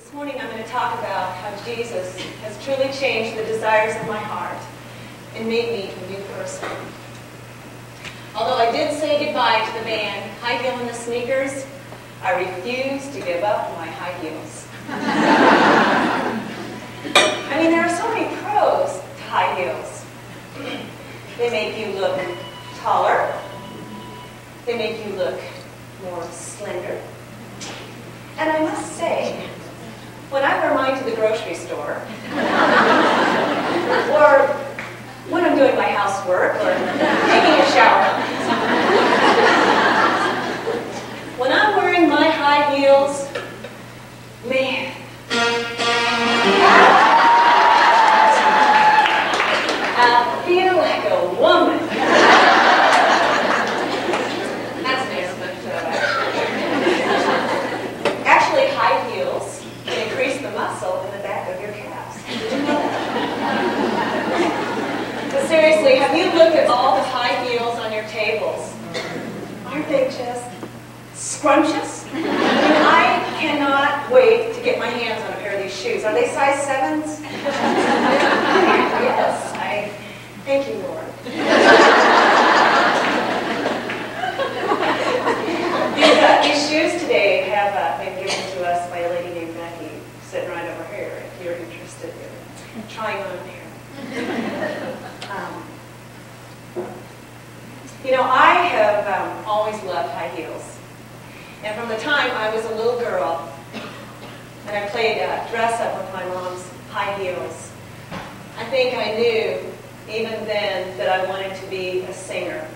This morning I'm going to talk about how Jesus has truly changed the desires of my heart and made me a new person. Although I did say goodbye to the band, High Heel and the Sneakers, I refuse to give up my high heels. I mean, there are so many pros to high heels. They make you look taller. They make you look more slender. And I must say, when I wear mine to the grocery store, or when I'm doing my housework, or taking a shower, when I'm wearing my high heels, man, I feel like a woman. That's nice, but actually high heels can increase the muscle in the back of your calves. Did you know that? But seriously, have you looked at all the high heels on your tables? Aren't they just scrumptious? I cannot wait to get my hands on a pair of these shoes. Are they size 7s? Yes, thank you, Lord. These shoes today have been given to us by a lady named Becky, sitting right over here, if you're interested in trying on a pair. You know, I have always loved high heels. And from the time I was a little girl, and I played dress up with my mom's high heels, I think I knew, even then, that I wanted to be a singer.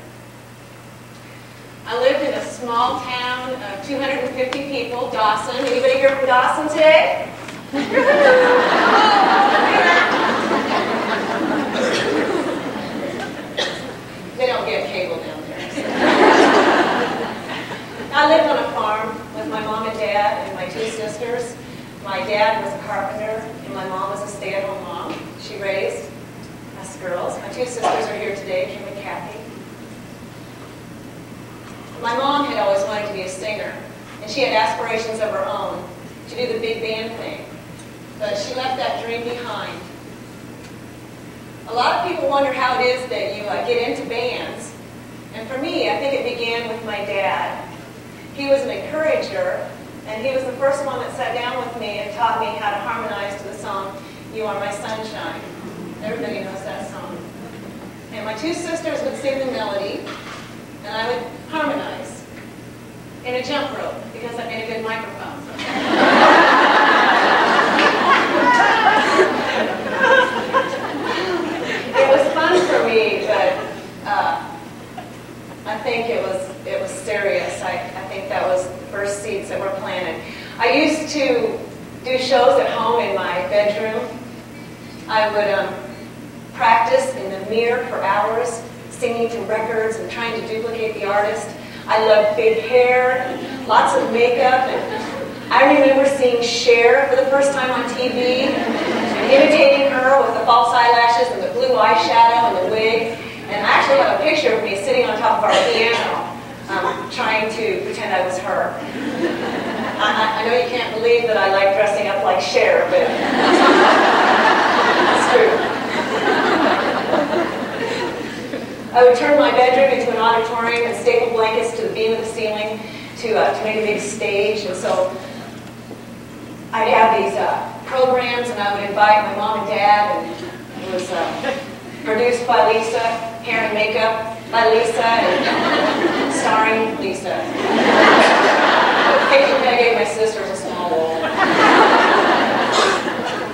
I lived in a small town of 250 people, Dawson. Anybody here from Dawson today? They don't get cable down there. I lived on a farm with my mom and dad and my 2 sisters. My dad was a carpenter, and my mom was a stay-at-home mom. She raised us girls. My 2 sisters are here today, Kim and Kathy. My mom had always wanted to be a singer, and she had aspirations of her own to do the big band thing. But she left that dream behind. A lot of people wonder how it is that you get into bands. And for me, I think it began with my dad. He was an encourager, and he was the first one that sat down with me and taught me how to harmonize to the song, You Are My Sunshine. Everybody knows that song. And my 2 sisters would sing the melody, and I would harmonize in a jump rope because I made a good microphone. It was fun for me, but I think it was serious. I think that was the first seeds that were planted. I used to do shows at home in my bedroom. I would practice in the mirror for hours, singing to records and trying to duplicate the artist. I loved big hair and lots of makeup. And I remember seeing Cher for the first time on TV and imitating her with the false eyelashes and the blue eyeshadow and the wig. And I actually have a picture of me sitting on top of our piano trying to pretend I was her. I know you can't believe that I like dressing up like Cher, but it's true. I would turn my bedroom into an auditorium and staple blankets to the beam of the ceiling to make a big stage. And so I'd have these programs, and I would invite my mom and dad, and it was produced by Lisa, hair and makeup by Lisa, and starring Lisa. Occasionally I gave my sisters a small role.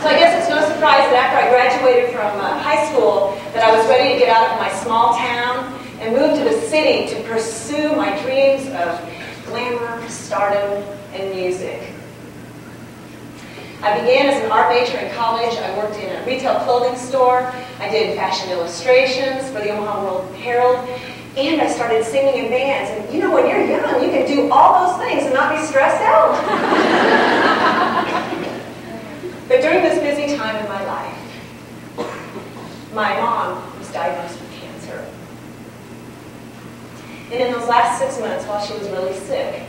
So I guess it's no surprise that after I graduated from high school that I was ready to get out of my small town and move to the city to pursue my dreams of glamour, stardom, and music. I began as an art major in college. I worked in a retail clothing store. I did fashion illustrations for the Omaha World Herald. And I started singing in bands. And you know, when you're young, you can do all those things and not be stressed out. But during this busy time in my life, my mom was diagnosed with cancer. And in those last 6 months, while she was really sick,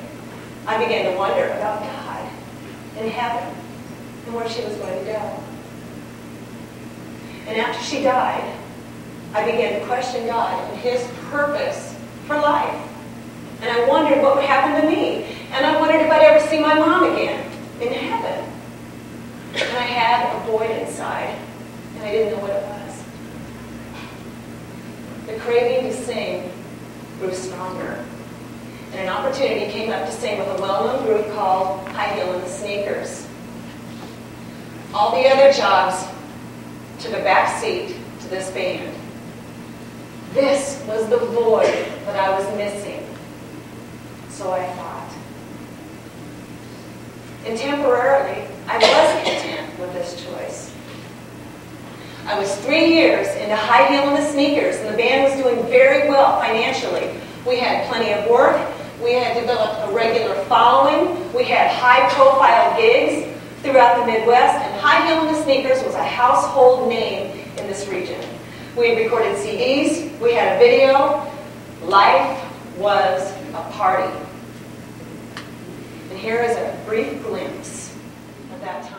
I began to wonder about God in heaven. and where she was going to go. And after she died, I began to question God and His purpose for life. And I wondered what would happen to me. And I wondered if I'd ever see my mom again in heaven. And I had a void inside, and I didn't know what it was. The craving to sing grew stronger. And an opportunity came up to sing with a well-known group called High Heel and the Sneakers. All the other jobs took a back seat to this band. This was the void that I was missing. So I thought. And temporarily, I was content with this choice. I was 3 years into High Heel and the Sneakers, and the band was doing very well financially. We had plenty of work. We had developed a regular following. We had high-profile gigs throughout the Midwest, and High Heel and the Sneakers was a household name in this region. We had recorded CDs. We had a video. Life was a party. And here is a brief glimpse of that time.